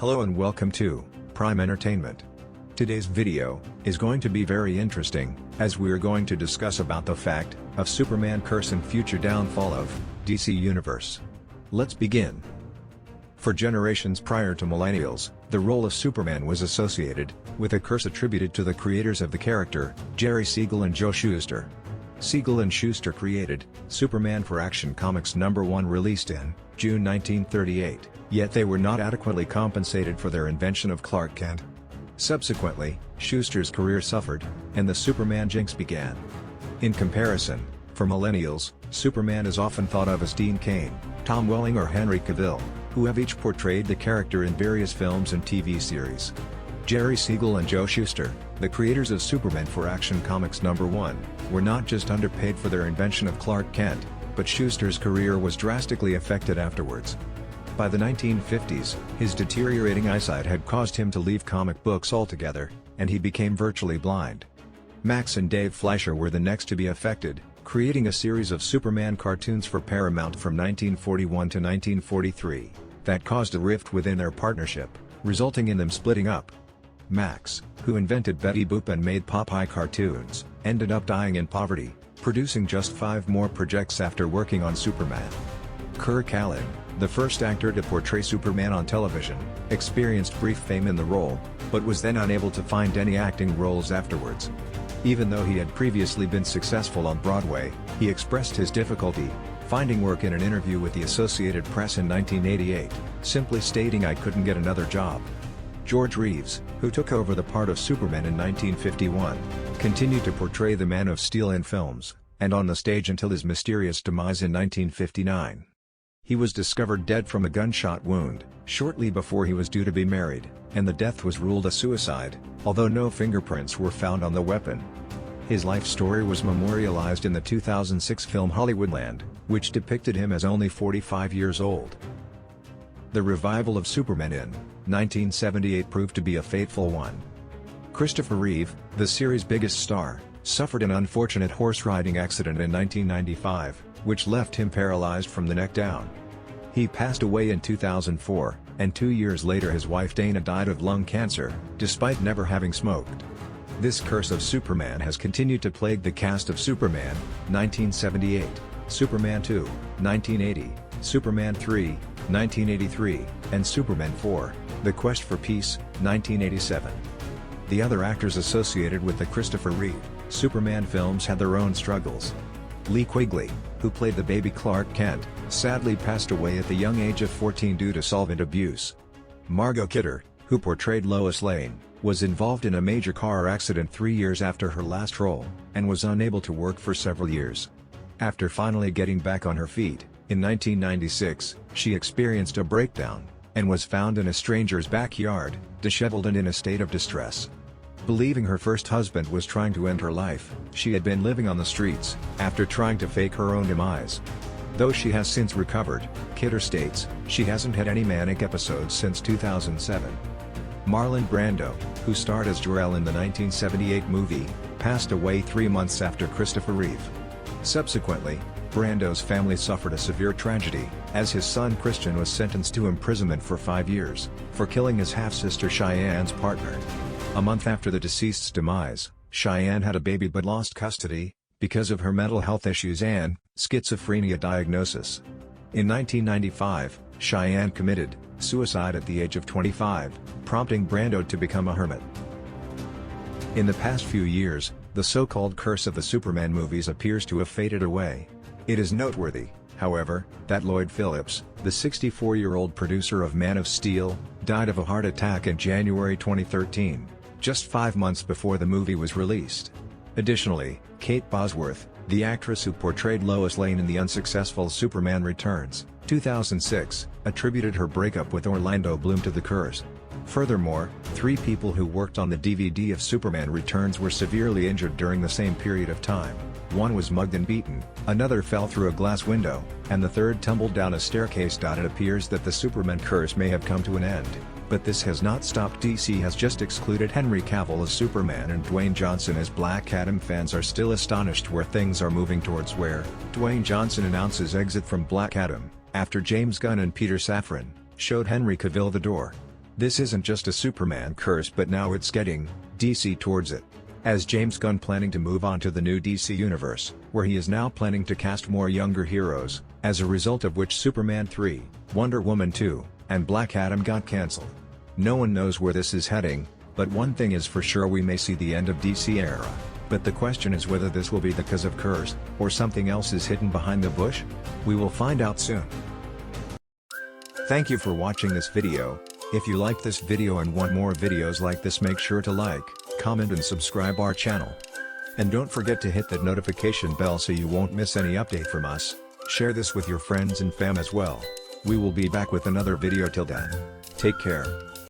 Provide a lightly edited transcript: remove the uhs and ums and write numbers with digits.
Hello and welcome to Prime Entertainment. Today's video is going to be very interesting, as we are going to discuss about the fact of Superman curse and future downfall of DC Universe. Let's begin. For generations prior to millennials, the role of Superman was associated with a curse attributed to the creators of the character, Jerry Siegel and Joe Shuster. Siegel and Shuster created Superman for Action Comics #1, released in June 1938, yet they were not adequately compensated for their invention of Clark Kent. Subsequently, Shuster's career suffered, and the Superman jinx began. In comparison, for millennials, Superman is often thought of as Dean Cain, Tom Welling or Henry Cavill, who have each portrayed the character in various films and TV series. Jerry Siegel and Joe Shuster, the creators of Superman for Action Comics #1, were not just underpaid for their invention of Clark Kent, but Shuster's career was drastically affected afterwards. By the 1950s, his deteriorating eyesight had caused him to leave comic books altogether, and he became virtually blind. Max and Dave Fleischer were the next to be affected, creating a series of Superman cartoons for Paramount from 1941 to 1943, that caused a rift within their partnership, resulting in them splitting up. Max, who invented Betty Boop and made Popeye cartoons, ended up dying in poverty, producing just 5 more projects after working on Superman. Kirk Alyn, the first actor to portray Superman on television, experienced brief fame in the role, but was then unable to find any acting roles afterwards. Even though he had previously been successful on Broadway, he expressed his difficulty finding work in an interview with the Associated Press in 1988, simply stating, "I couldn't get another job." George Reeves, who took over the part of Superman in 1951, continued to portray the Man of Steel in films and on the stage until his mysterious demise in 1959. He was discovered dead from a gunshot wound shortly before he was due to be married, and the death was ruled a suicide, although no fingerprints were found on the weapon. His life story was memorialized in the 2006 film Hollywoodland, which depicted him as only 45 years old. The revival of Superman in 1978 proved to be a fateful one. Christopher Reeve, the series' biggest star, suffered an unfortunate horse riding accident in 1995, which left him paralyzed from the neck down. He passed away in 2004, and 2 years later his wife Dana died of lung cancer, despite never having smoked. This curse of Superman has continued to plague the cast of Superman 1978, Superman 2, 1980, Superman 3, 1983, and Superman 4, The Quest for Peace, 1987. The other actors associated with the Christopher Reeve Superman films had their own struggles. Lee Quigley, who played the baby Clark Kent, sadly passed away at the young age of 14 due to solvent abuse. Margot Kidder, who portrayed Lois Lane, was involved in a major car accident 3 years after her last role, and was unable to work for several years. After finally getting back on her feet, in 1996, she experienced a breakdown, and was found in a stranger's backyard, disheveled and in a state of distress. Believing her first husband was trying to end her life, she had been living on the streets, after trying to fake her own demise. Though she has since recovered, Kidder states, she hasn't had any manic episodes since 2007. Marlon Brando, who starred as Jor-El in the 1978 movie, passed away 3 months after Christopher Reeve. Subsequently, Brando's family suffered a severe tragedy, as his son Christian was sentenced to imprisonment for 5 years, for killing his half-sister Cheyenne's partner. A month after the deceased's demise, Cheyenne had a baby but lost custody, because of her mental health issues and schizophrenia diagnosis. In 1995, Cheyenne committed suicide at the age of 25, prompting Brando to become a hermit. In the past few years, the so-called curse of the Superman movies appears to have faded away. It is noteworthy, however, that Lloyd Phillips, the 64-year-old producer of Man of Steel, died of a heart attack in January 2013, just 5 months before the movie was released. Additionally, Kate Bosworth, the actress who portrayed Lois Lane in the unsuccessful Superman Returns, 2006, attributed her breakup with Orlando Bloom to the curse. Furthermore, 3 people who worked on the DVD of Superman Returns were severely injured during the same period of time. One was mugged and beaten, another fell through a glass window, and the third tumbled down a staircase. It appears that the Superman curse may have come to an end, but this has not stopped. DC has just excluded Henry Cavill as Superman and Dwayne Johnson as Black Adam. Fans are still astonished where things are moving towards, where Dwayne Johnson announces exit from Black Adam, after James Gunn and Peter Safran showed Henry Cavill the door. This isn't just a Superman curse, but now it's getting DC towards it. As James Gunn planning to move on to the new DC universe, where he is now planning to cast more younger heroes, as a result of which Superman 3, Wonder Woman 2, and Black Adam got cancelled. No one knows where this is heading, but one thing is for sure: we may see the end of DC era. But the question is whether this will be because of curse, or something else is hidden behind the bush? We will find out soon. Thank you for watching this video. If you liked this video and want more videos like this, make sure to like, comment and subscribe our channel. And don't forget to hit that notification bell so you won't miss any update from us. Share this with your friends and fam as well. We will be back with another video. Till then, take care.